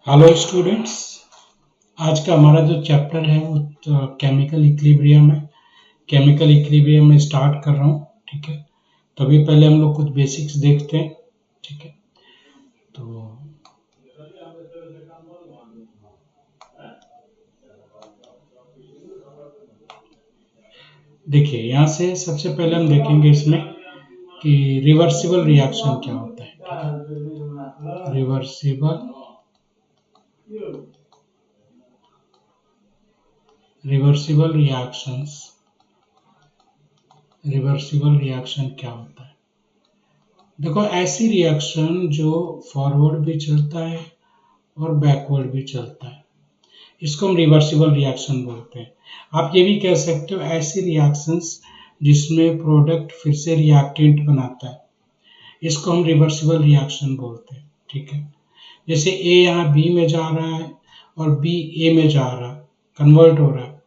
Hello students. आज का हमारा जो चैप्टर है वो केमिकल इक्विलिब्रियम है। केमिकल इक्विलिब्रियम में स्टार्ट कर रहा हूँ, ठीक है। तो अभी पहले हम लोग कुछ बेसिक्स देखते हैं, ठीक है। तो देखिए, यहाँ से सबसे पहले हम देखेंगे इसमें कि रिवर्सिबल रिएक्शन क्या होता है, ठीक है। रिवर्सिबल रिएक्शन क्या होता है। देखो, ऐसी रिएक्शन जो फॉरवर्ड भी चलता है और बैकवर्ड भी चलता है, इसको हम रिवर्सिबल रिएक्शन बोलते हैं। आप ये भी कह सकते हो ऐसी रिएक्शंस जिसमें प्रोडक्ट फिर से रिएक्टेंट बनाता है, इसको हम रिवर्सिबल रिएक्शन बोलते हैं, ठीक है। जैसे ए यहाँ बी में जा रहा है और बी ए में जा रहा है, कन्वर्ट हो रहा है,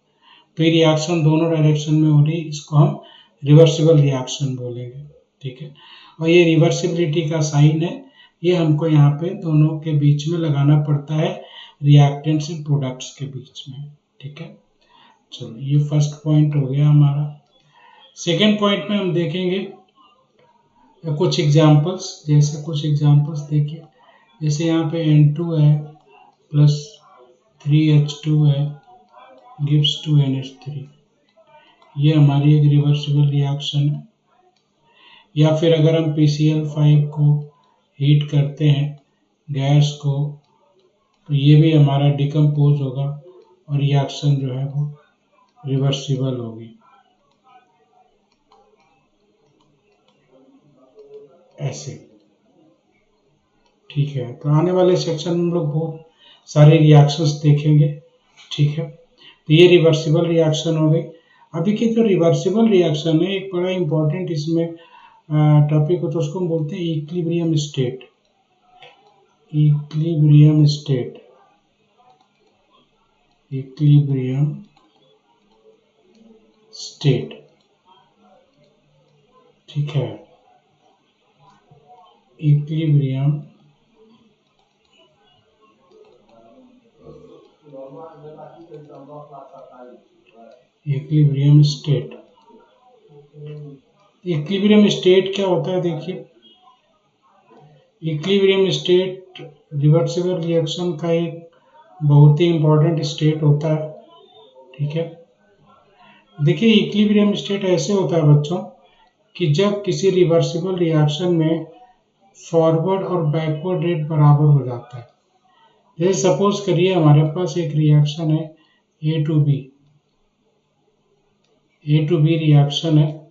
तो ये रिएक्शन दोनों डायरेक्शन में हो रही है, इसको हम रिवर्सिबल रिएक्शन बोलेंगे, ठीक है। और ये रिवर्सिबिलिटी का साइन है, ये हमको यहाँ पे दोनों के बीच में लगाना पड़ता है, रिएक्टेंट्स एंड प्रोडक्ट्स के बीच में, ठीक है। चलो, ये फर्स्ट पॉइंट हो गया हमारा। सेकेंड पॉइंट में हम देखेंगे कुछ एग्जांपल्स। जैसे कुछ एग्जांपल्स देखिए, जैसे यहाँ पे N2 है प्लस 3H2 है गिव्स 2NH3, ये हमारी एक रिवर्सिबल रिएक्शन है। या फिर अगर हम PCl5 को हीट करते हैं गैस को, तो ये भी हमारा डिकम्पोज होगा और रिएक्शन जो है वो रिवर्सिबल होगी, ऐसे, ठीक है। तो आने वाले सेक्शन में हम लोग बहुत सारे रिएक्शंस देखेंगे, ठीक है। तो ये रिवर्सिबल रिएक्शन हो गई। अभी की जो रिवर्सिबल रिएक्शन है, एक बड़ा इंपॉर्टेंट इसमें टॉपिक हो, तो उसको हम बोलते हैं equilibrium state. Equilibrium state, equilibrium state, ठीक है। Equilibrium equilibrium state. Equilibrium state क्या होता है, देखिए। इक्विलिब्रियम स्टेट रिवर्सिबल रिएक्शन का एक बहुत ही इंपॉर्टेंट स्टेट होता है, ठीक है। देखिए, इक्विलिब्रियम स्टेट ऐसे होता है बच्चों कि जब किसी रिवर्सिबल रिएक्शन में फॉरवर्ड और बैकवर्ड रेट बराबर हो जाता है। जैसे सपोज करिए हमारे पास एक रिएक्शन है ए टू बी रिएक्शन है,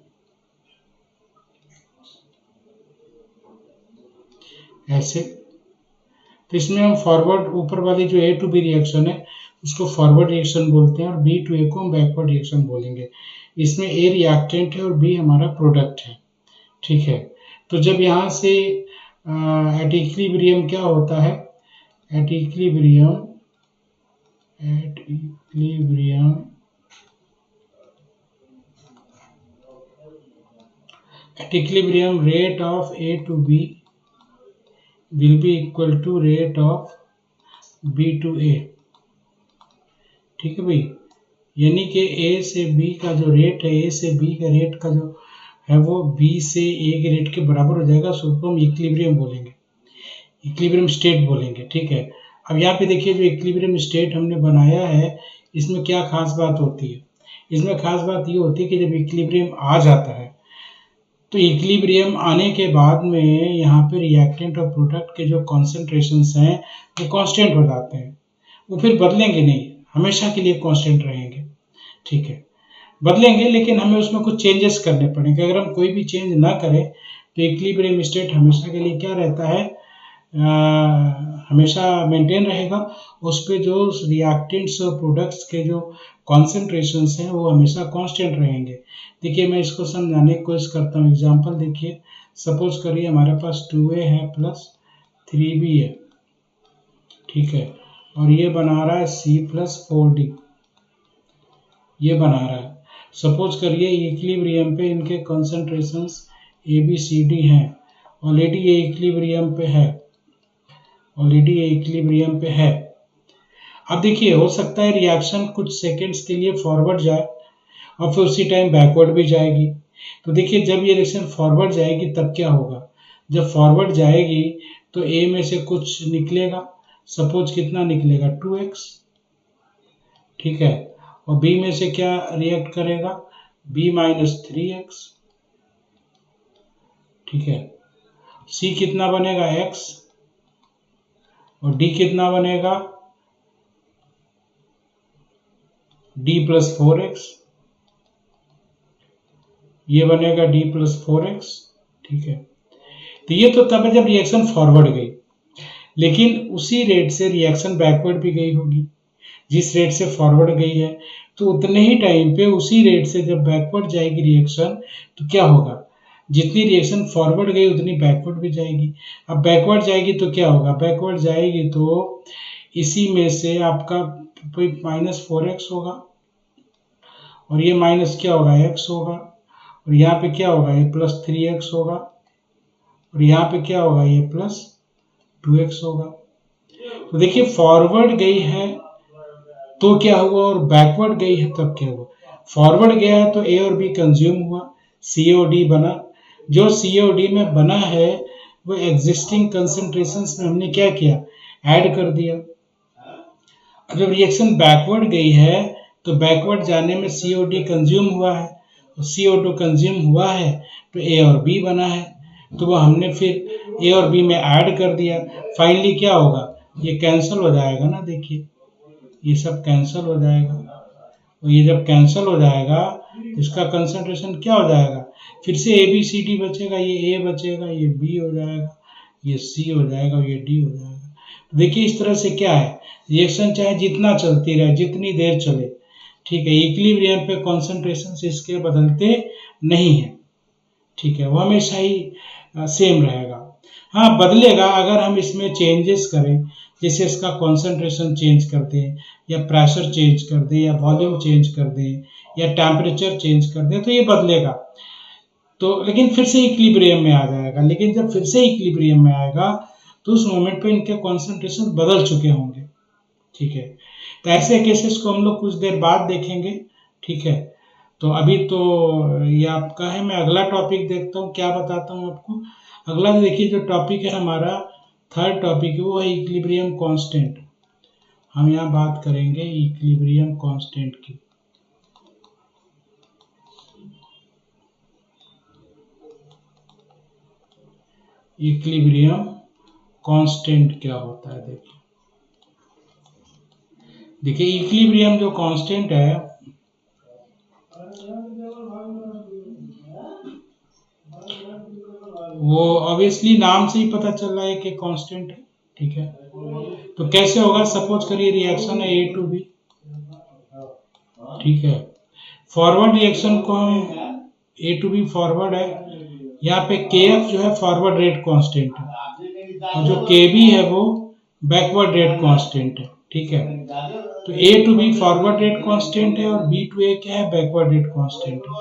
ऐसे। तो इसमें हम फॉरवर्ड, ऊपर वाली जो ए टू बी रिएक्शन है उसको फॉरवर्ड रिएक्शन बोलते हैं और बी टू ए को हम बैकवर्ड रिएक्शन बोलेंगे। इसमें ए रिएक्टेंट है और बी हमारा प्रोडक्ट है, ठीक है। तो जब यहाँ से एट इक्विलिब्रियम क्या होता है, at equilibrium rate of A to B will be equal to rate of B to A, ठीक है भाई। यानी कि A से B का जो रेट है, A से B का रेट का जो है वो B से A के रेट के बराबर हो जाएगा, सो उसको हम इक्विलिब्रियम बोलेंगे, इक्विलिब्रियम स्टेट बोलेंगे, ठीक है। अब यहाँ पे देखिए, जो इक्विलिब्रियम स्टेट हमने बनाया है, इसमें क्या खास बात होती है। इसमें खास बात ये होती है कि जब इक्विलिब्रियम आ जाता है, तो इक्विलिब्रियम आने के बाद में यहाँ पे रिएक्टेंट और प्रोडक्ट के जो कॉन्सेंट्रेशंस हैं वो कांस्टेंट हो जाते हैं, वो फिर बदलेंगे नहीं, हमेशा के लिए कांस्टेंट रहेंगे, ठीक है। बदलेंगे लेकिन हमें उसमें कुछ चेंजेस करने पड़ेंगे। अगर हम कोई भी चेंज ना करें तो इक्विलिब्रियम स्टेट हमेशा के लिए क्या रहता है, हमेशा मेंटेन रहेगा। उस पे जो रिएक्टेंट्स और प्रोडक्ट्स के जो कॉन्सेंट्रेशंस हैं वो हमेशा कांस्टेंट रहेंगे। देखिए, मैं इसको समझाने की कोशिश करता हूँ। एग्जांपल देखिए, सपोज करिए हमारे पास 2A है प्लस 3B है, ठीक है, और ये बना रहा है C प्लस 4D, ये बना रहा है। सपोज करिए इक्विलिब्रियम पे इनके कॉन्सेंट्रेशंस ABCD हैं, ऑलरेडी ये इक्विलिब्रियम पे है, ऑलरेडी ये इक्विलिब्रियम पे है। अब देखिए हो सकता है रिएक्शन कुछ सेकंड्स के लिए फॉरवर्ड जाए और फिर उसी टाइम बैकवर्ड भी जाएगी। तो देखिए जब ये रिएक्शन फॉरवर्ड जाएगी तब क्या होगा, जब फॉरवर्ड जाएगी तो ए में से कुछ निकलेगा, सपोज कितना निकलेगा 2x, ठीक है, और बी में से क्या रिएक्ट करेगा, b माइनस 3x, ठीक है, c कितना बनेगा x, और d कितना बनेगा d प्लस 4x, ये बनेगा d प्लस 4x, ठीक है। तो ये तो तब है जब रिएक्शन फॉरवर्ड गई, लेकिन उसी रेट से रिएक्शन बैकवर्ड भी गई होगी, जिस रेट से फॉरवर्ड गई है, तो उतने ही टाइम पे उसी रेट से जब बैकवर्ड जाएगी रिएक्शन तो क्या होगा, जितनी रिएक्शन फॉरवर्ड गई उतनी बैकवर्ड भी जाएगी। अब बैकवर्ड जाएगी तो क्या होगा, बैकवर्ड जाएगी तो इसी में से आपका माइनस 4x होगा, और ये माइनस क्या होगा x होगा, और यहाँ पे क्या होगा, ये प्लस 3x होगा, और यहाँ पे क्या होगा, ये प्लस 2x होगा। तो देखिए फॉरवर्ड गई है तो क्या हुआ और बैकवर्ड गई है तब क्या हुआ। फॉरवर्ड गया है तो ए और बी कंज्यूम हुआ, COD बना, जो COD में बना है वो एग्जिस्टिंग कंसंट्रेशंस में हमने क्या किया, ऐड कर दिया। जब रिएक्शन बैकवर्ड गई है तो बैकवर्ड जाने में COD कंज्यूम हुआ है, और CO2 कंज्यूम हुआ है तो ए और बी बना है, तो वो हमने फिर ए और बी में ऐड कर दिया। फाइनली क्या होगा, ये कैंसिल हो जाएगा ना, देखिए ये सब कैंसिल हो जाएगा, और ये जब कैंसिल हो जाएगा तो इसका कंसंट्रेशन क्या हो जाएगा, फिर से ABCD बचेगा, ये A बचेगा, ये B हो जाएगा, ये C हो जाएगा, और ये D हो जाएगा। तो देखिए इस तरह से क्या है, रिएक्शन चाहे जितना चलती रहे, जितनी देर चले, ठीक है, इक्विलिब्रियम पे कॉन्सेंट्रेशन इसके बदलते नहीं है, ठीक है, वो हमेशा ही सेम रहेगा। हाँ बदलेगा अगर हम इसमें चेंजेस करें, जैसे इसका कॉन्सेंट्रेशन चेंज कर दें, या प्रेशर चेंज कर दें, या वॉल्यूम चेंज कर दें, या टेम्परेचर चेंज कर दें, तो ये बदलेगा, तो लेकिन फिर से इक्विलिब्रियम में आ जाएगा। लेकिन जब फिर से इक्विलिब्रियम में आएगा तो उस मोमेंट पे इनके कॉन्सेंट्रेशन बदल चुके होंगे, ठीक है। तो ऐसे केसेस को हम लोग कुछ देर बाद देखेंगे, ठीक है। तो अभी तो ये आपका है, मैं अगला टॉपिक देखता हूँ क्या बताता हूँ आपको। अगला देखिए जो टॉपिक है हमारा, थर्ड टॉपिक है, वो है इक्विलिब्रियम कांस्टेंट। हम यहाँ बात करेंगे इक्विलिब्रियम कांस्टेंट की। इक्विलिब्रियम कांस्टेंट क्या होता है, देखिए देखिए इक्विलिब्रियम जो कांस्टेंट है वो ऑब्वियसली नाम से ही पता चल रहा है कि कांस्टेंट है, ठीक है। तो कैसे होगा, सपोज करिए रिएक्शन है A to B, ठीक है, फॉरवर्ड रिएक्शन को हम A to B फॉरवर्ड है, यहाँ पे Kf जो है फॉरवर्ड रेट कांस्टेंट है, और जो Kb है वो बैकवर्ड रेट कांस्टेंट है, ठीक है। तो A to B forward rate constant है और B to A क्या है, बैकवर्ड रेट कांस्टेंट है।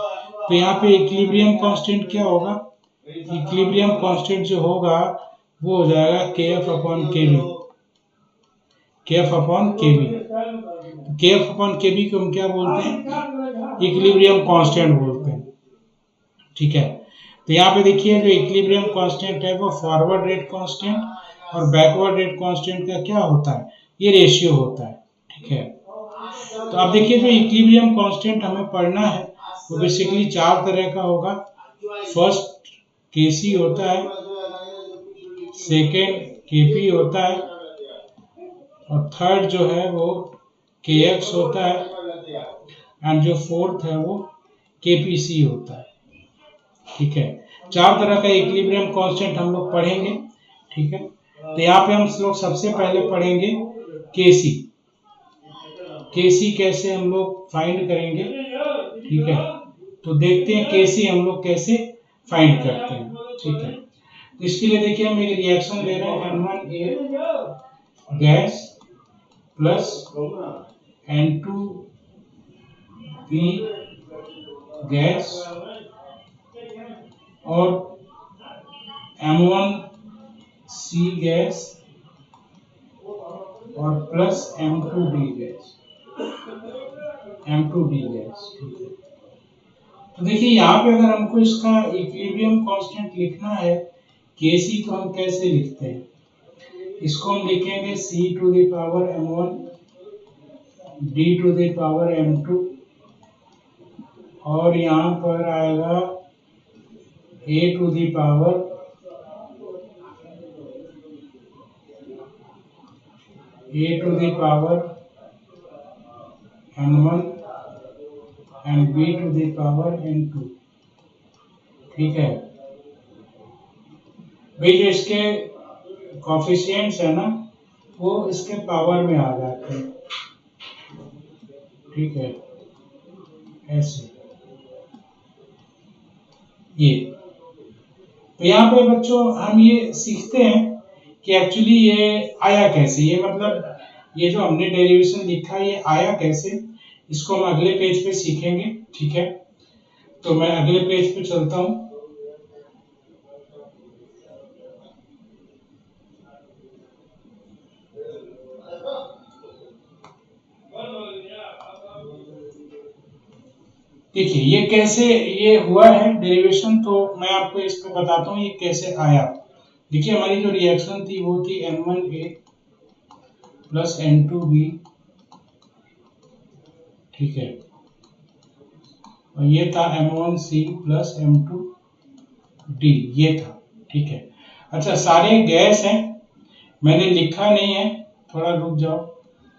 तो यहाँ पे इक्विलिब्रियम कांस्टेंट क्या होगा, इक्विलिब्रियम कांस्टेंट जो होगा वो हो जाएगा Kf upon Kb, Kf upon Kb। Kf upon Kb को हम क्या बोलते हैं, इक्विलिब्रियम कांस्टेंट बोलते हैं, ठीक है। तो यहाँ पे देखिए जो इक्विलिब्रियम कांस्टेंट है वो फॉरवर्ड रेट कांस्टेंट और बैकवर्ड रेट कांस्टेंट का क्या होता है, ये रेशियो होता है, ठीक है। तो अब देखिए जो इक्विलिब्रियम कांस्टेंट हमें पढ़ना है वो बेसिकली चार तरह का होगा। फर्स्ट Kc होता है, सेकेंड Kp होता है, और थर्ड जो है वो Kx होता है, एंड जो फोर्थ है वो Kpc होता है, ठीक है। चार तरह का इक्विलिब्रियम कांस्टेंट हम लोग पढ़ेंगे, ठीक है। तो यहाँ पे हम लोग सबसे पहले पढ़ेंगे Kc। Kc कैसे हम लोग फाइंड करेंगे, ठीक है। तो देखते हैं Kc हम लोग कैसे फाइंड करते हैं, ठीक है। तो इसके लिए देखिए हम एक रिएक्शन ले रहे हैं, N1A gas plus N2B gas और M1C गैस और plus M2D gas, M2D gas. ठीक है, तो देखिए यहाँ पे अगर हमको इसका इक्विलिब्रियम कांस्टेंट लिखना है Kc, तो हम कैसे लिखते हैं? इसको हम लिखेंगे C to the power M1 D to the power M2 और यहाँ पर आएगा A to the power N1 and B to the power N2। ठीक है भाई, जो इसके कॉफिशिएंट्स है ना वो इसके पावर में आ जाते हैं। ठीक है, ऐसे ये। तो यहाँ पे बच्चों हम ये सीखते हैं कि एक्चुअली ये आया कैसे, ये मतलब ये जो हमने डेरिवेशन लिखा है ये आया कैसे, इसको हम अगले पेज पे सीखेंगे। ठीक है, तो मैं अगले पेज पे चलता हूँ। देखिए ये कैसे ये हुआ है डेरिवेशन, तो मैं आपको इस पे बताता हूँ ये कैसे आया। देखिए हमारी जो रिएक्शन थी वो थी N1A प्लस N2B। ठीक है, और ये था M1C प्लस M2D, ये था। ठीक है, अच्छा सारे गैस हैं, मैंने लिखा नहीं है, थोड़ा रुक जाओ,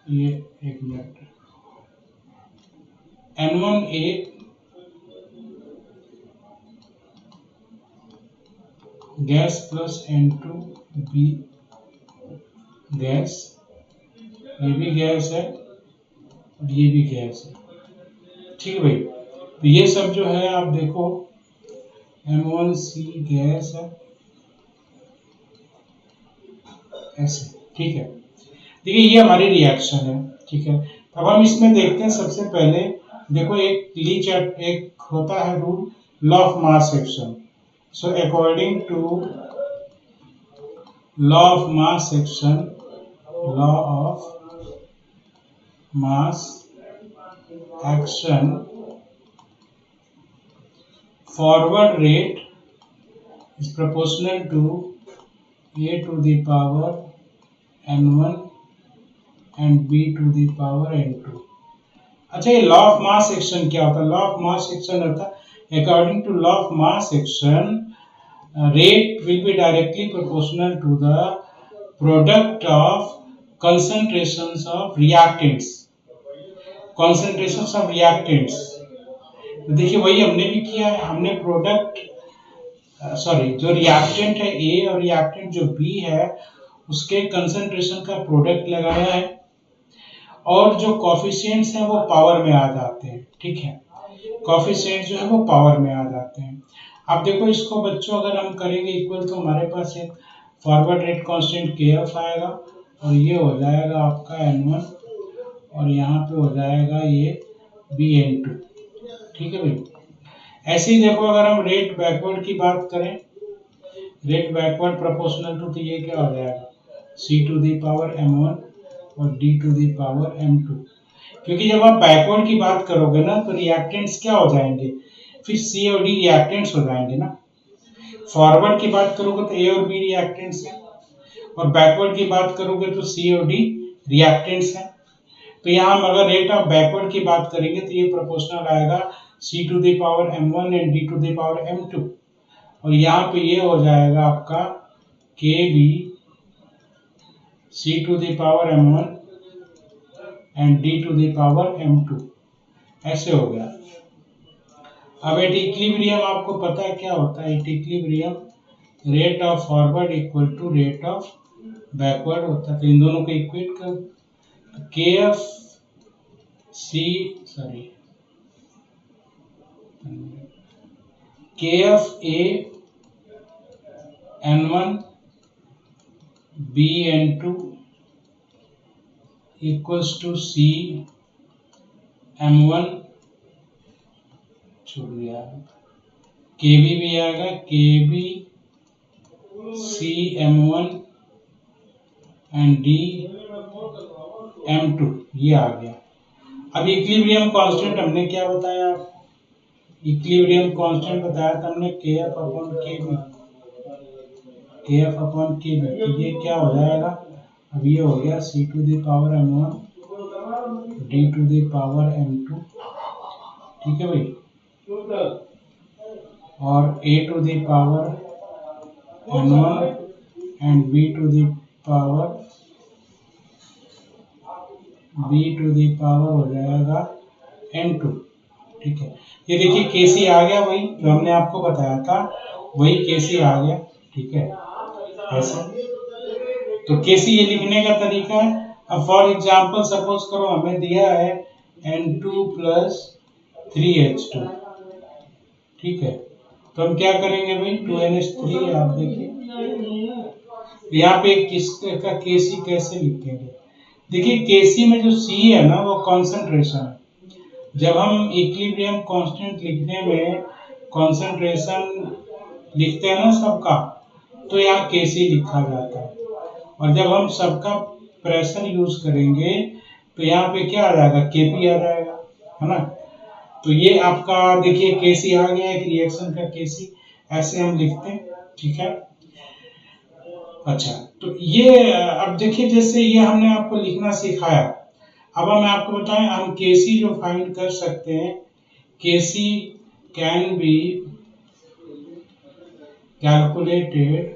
ये एक minute. N1A gas plus N2B gas, ये भी गैस है और ये भी गैस है। ठीक है भाई, तो ये सब जो है आप देखो M1C गैस है ऐसे। ठीक है, देखिए ये हमारी रिएक्शन है। ठीक है, अब हम इसमें देखते हैं सबसे पहले, देखो एक ली चार्ट एक होता है rule, law of mass action. So according to law of mass action, law of mass action, forward rate is proportional to A to the power N1 and B to the power N2। अच्छा ये law of mass action क्या होता है? Law of mass action होता है according to law of mass action rate will be directly proportional to the product of concentrations of reactants, concentrations of reactants। तो देखिए वही हमने भी किया है, हमने प्रोडक्ट सॉरी जो रिएक्टेंट है ए और रिएक्टेंट जो बी है उसके कंसंट्रेशन का प्रोडक्ट लगाया है और जो कॉफिशिएंट्स हैं वो पावर में आ जाते हैं। ठीक है, कॉफिशिएंट जो है वो पावर में आ जाते हैं। अब देखो इसको बच्चों अगर हम करेंगे इक्वल, तो हमारे पास एक फॉरवर्ड रेट कांस्टेंट KF आएगा और ये हो जाएगा आपका N1 और यहाँ पे हो जाएगा ये BN2। ठीक है भाई, ऐसे ही देखो अगर हम रेट बैकवर्ड की बात करें, रेट बैकवर्ड प्रोपोर्शनल टू, तो ये क्या हो जाएगा C to the power M1 और D to the power M2। क्योंकि जब आप बैकवर्ड की बात करोगे ना तो रिएक्टेंट्स क्या हो जाएंगे, फिर C और D रिएक्टेंट्स हो जाएंगे ना। फॉरवर्ड की बात करोगे तो A और B रिएक्टेंट्स हैं और बैकवर्ड की बात करोगे तो C और D रिएक्टेंट्स हैं। तो यहाँ हम अगर रेट ऑफ बैकवर्ड की बात करेंगे तो ये प्रोपोर्शनल आएगा C to the power M1 and D to the power M2 और यहाँ पे ये हो जाएगा आपका KB C to the power M1 and D to the power M2, ऐसे हो गया। अब एट इक्विलिब्रियम आपको पता है क्या होता है, at equilibrium rate of forward equal to rate of backward होता है। तो इन दोनों को इक्वेट कर KF C sorry KF A N1 B N2 equals to C M1, छूट गया, KB भी आएगा KB C M1 and D M2 ये आ गया। अब इक्विलिब्रियम कांस्टेंट हमने क्या बताया आपको? इक्विलिब्रियम कांस्टेंट बताया था हमने kf upon kb, kf upon kb। तो ये क्या हो जाएगा? अब ये हो गया c to the power m1 d to the power m2, ठीक है भाई, और a to the power n1 and b to the power हो जाएगा n2, ठीक है। ये देखिए केसी आ गया, वही जो हमने आपको बताया था वही केसी आ गया, ठीक है, ऐसा। तो केसी ये लिखने का तरीका है। अब फॉर एग्जांपल सपोज करो हमें दिया है n2 प्लस 3h2, ठीक है, तो हम क्या करेंगे भाई, 2NH3 है, आप देखिए यहाँ पे किसका केसी कैसे लिखेंगे? देखिए केसी में जो सी है ना वो कॉन्सेंट्रेशन है। जब हम इक्विलिब्रियम कांस्टेंट लिखने में कॉन्सेंट्रेशन लिखते हैं ना सबका, तो यहाँ केसी लिखा जाता है। और जब हम सबका प्रेशर यूज करेंगे तो यहाँ पे क्या आ जाएगा, केपी आ जाएगा, है ना। तो ये आपका देखिए केसी आ गया, एक रिएक्शन का केसी ऐसे हम लिखते हैं, ठीक है। अच्छा, तो ये अब देखिए जैसे ये हमने आपको लिखना सिखाया। अब हम आपको बताएं, हम केसी जो फाइंड कर सकते हैं, KC can be calculated,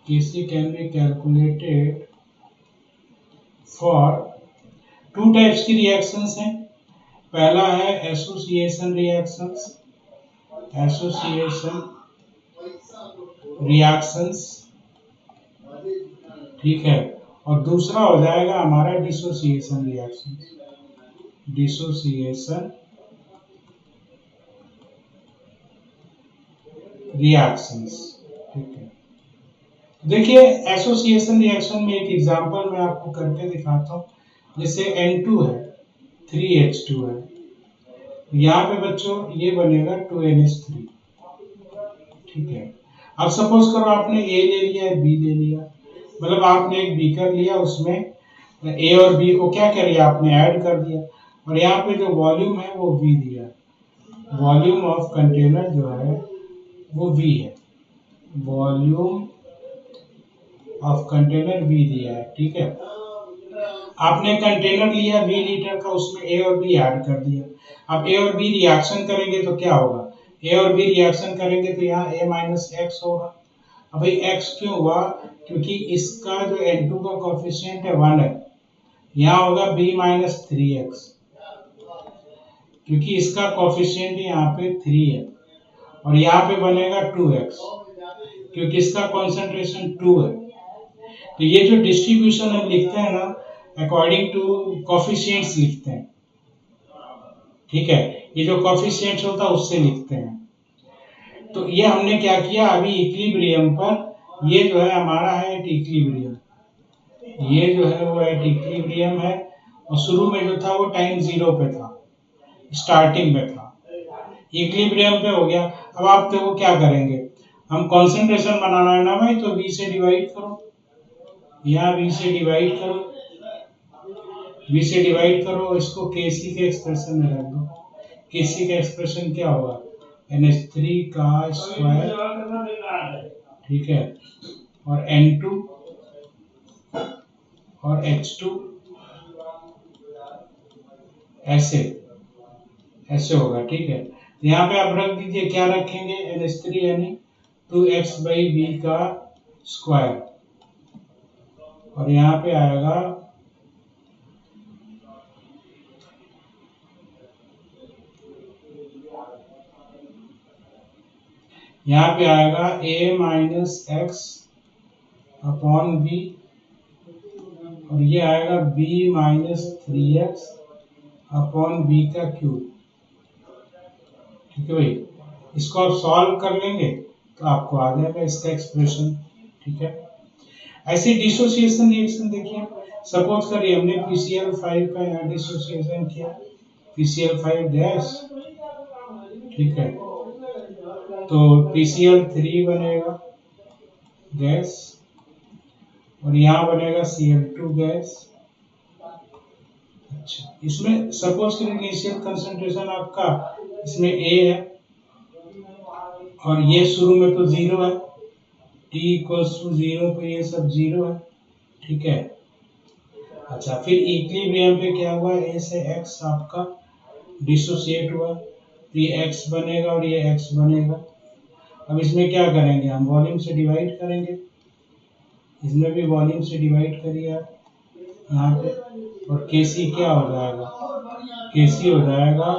KC can be calculated for two types की रिएक्शंस हैं। पहला है एसोसिएशन रिएक्शंस, एसोसिएशन रिएक्शंस, ठीक है, और दूसरा हो जाएगा हमारा डिसोसिएशन रिएक्शन, डिसोसिएशन रिएक्शंस, ठीक है। देखिए एसोसिएशन रिएक्शन में एक एग्जांपल मैं आपको करके दिखाता हूँ। जैसे N2 है, 3H2 है, यहाँ पे बच्चों ये बनेगा 2NH3, ठीक है। अब सपोज करो आपने A ले लिया, B ले लिया, मतलब आपने एक बीकर लिया, उसमें A और B को क्या किया, आपने ऐड कर दिया, और यहाँ पे जो वॉल्यूम है वो V दिया, वॉल्यूम ऑफ कंटेनर जो है वो V है, वॉल्यूम ऑफ कंटेनर V दिया है, ठीक है। आपने कंटेनर लिया 20 लीटर का, उसमें A और B ऐड कर दिया। अब A और B रिएक्शन करेंगे तो क्या होगा, A और B रिएक्शन करेंगे तो यहाँ A माइनस एक्स होगा। अब भाई x क्यों हुआ, क्योंकि इसका जो N2 का कोफिशिएंट है 1 है, यहाँ होगा B माइनस 3x, क्योंकि इसका कोफिशिएंट यहाँ पे 3 है, और यहाँ पे बनेगा 2x, क्योंकि इसका कॉन्सेंट्रेशन 2 है। तो ये जो डिस्ट्रीब्यूशन हम लिखते हैं ना, अकॉर्डिंग टू कोफिशिएंट्स लिखते हैं, ठीक है, ये जो कोफिशिएंट्स होता है उससे लिखते हैं। तो ये हमने क्या किया, अभी इक्विलिब्रियम पर ये जो है हमारा है एट इक्विलिब्रियम, ये जो है वो एट इक्विलिब्रियम है, और शुरू में जो था वो टाइम 0 पे था, स्टार्टिंग में था, इक्विलिब्रियम पे हो गया। अब आप देखो क्या करेंगे, हम कंसंट्रेशन बनाना है ना भाई, तो V से डिवाइड करो, यहाँ V से डिवाइड करो, V से डिवाइड करो, इसको Kc के एक्सप्रेशन में रख दो। Kc का एक्सप्रेशन क्या होगा, NH3 का स्क्वायर, ठीक है, और N2 और H2 ऐसे ऐसे होगा, ठीक है। तो यहाँ पे आप रख दीजिए, क्या रखेंगे, NH3 यानी 2x/b का स्क्वायर, और यहाँ पे आएगा a minus x upon b, और ये आएगा b minus 3x upon b का क्यूब, ठीक है भाई। इसको आप सॉल्व कर लेंगे तो आपको आ जाएगा इसका एक्सप्रेशन, ठीक है। ऐसे डिसोसिएशन रिएक्शन देखिए, सपोज करिए हमने PCl5 का यहाँ डिसोसिएशन किया, PCl5 गैस, ठीक है, तो PCl3 बनेगा गैस, और यहाँ बनेगा Cl2 गैस। अच्छा, इसमें सपोज कि इनिशियल कंसंट्रेशन आपका इसमें A है और ये शुरू में तो 0 है, T इक्वल्स टू 0 पे ये सब 0 है, ठीक है। अच्छा, फिर इक्विलिब्रियम पे क्या हुआ, A से X आपका डिसोसिएट हुआ, तो ये X बनेगा और ये X बनेगा। अब इसमें क्या करेंगे, हम वॉल्यूम से डिवाइड करेंगे, इसमें भी वॉल्यूम से डिवाइड करिए आप यहाँ पे, और Kc क्या हो जाएगा, Kc हो जाएगा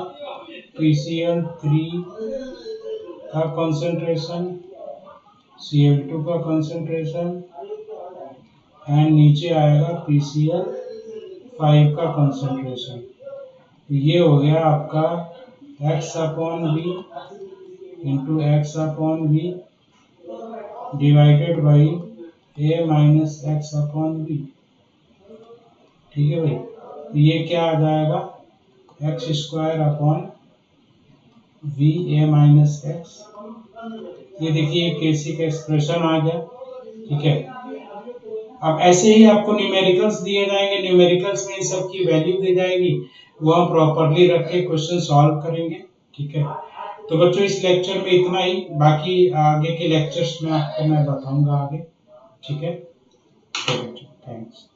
PCl3 का कंसंट्रेशन, Cl2 का कंसंट्रेशन एंड नीचे आएगा PCl5 का कंसंट्रेशन। ये हो गया आपका x/v into x/v divided by a minus x/v, ठीक है भाई। तो ये क्या आ जाएगा, x² v a minus x। ये देखिए केसी का एक्सप्रेशन आ गया, ठीक है। अब ऐसे ही आपको न्यूमेरिकल्स दिए जाएंगे, न्यूमेरिकल्स में इन सब की वैल्यू दी जाएगी, वो हम प्रॉपरली रख के क्वेश्चन सॉल्व करेंगे, ठीक है। तो बच्चों इस लेक्चर में इतना ही, बाकी आगे के लेक्चर्स में आपको मैं बताऊंगा आगे, ठीक है। थैंक्स।